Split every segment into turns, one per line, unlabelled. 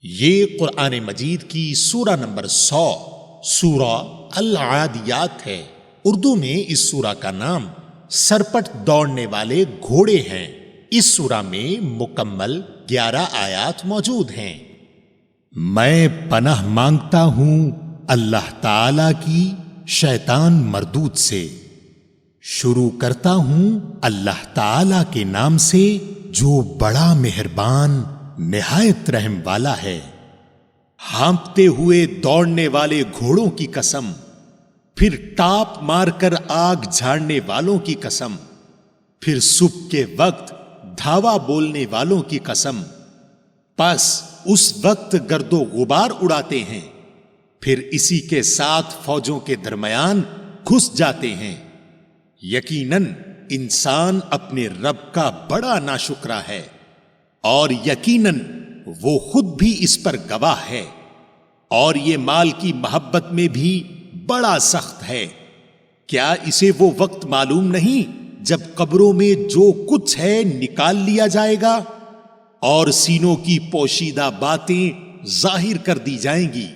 یہ قرآن مجید کی سورہ نمبر 100 سورہ العادیات ہے۔ اردو میں اس سورہ کا نام سرپٹ دوڑنے والے گھوڑے ہیں۔ اس سورہ میں مکمل 11 آیات موجود ہیں۔ میں پناہ مانگتا ہوں اللہ تعالی کی شیطان مردود سے۔ شروع کرتا ہوں اللہ تعالی کے نام سے جو بڑا مہربان نہایت رحم والا ہے۔ ہانپتے ہوئے دوڑنے والے گھوڑوں کی قسم، پھر ٹاپ مار کر آگ جھاڑنے والوں کی قسم، پھر صبح کے وقت دھاوا بولنے والوں کی قسم، پس اس وقت گرد و غبار اڑاتے ہیں، پھر اسی کے ساتھ فوجوں کے درمیان گھس جاتے ہیں۔ یقیناً انسان اپنے رب کا بڑا ناشکرا ہے، اور یقیناً وہ خود بھی اس پر گواہ ہے، اور یہ مال کی محبت میں بھی بڑا سخت ہے۔ کیا اسے وہ وقت معلوم نہیں جب قبروں میں جو کچھ ہے نکال لیا جائے گا اور سینوں کی پوشیدہ باتیں ظاہر کر دی جائیں گی؟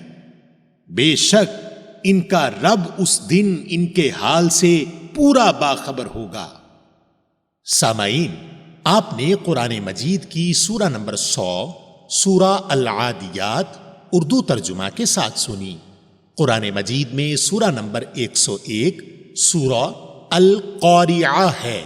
بے شک ان کا رب اس دن ان کے حال سے پورا باخبر ہوگا۔ سامعین، آپ نے قرآن مجید کی سورہ نمبر 100 سورہ العادیات اردو ترجمہ کے ساتھ سنی۔ قرآن مجید میں سورہ نمبر 101 سورہ القاریعہ ہے۔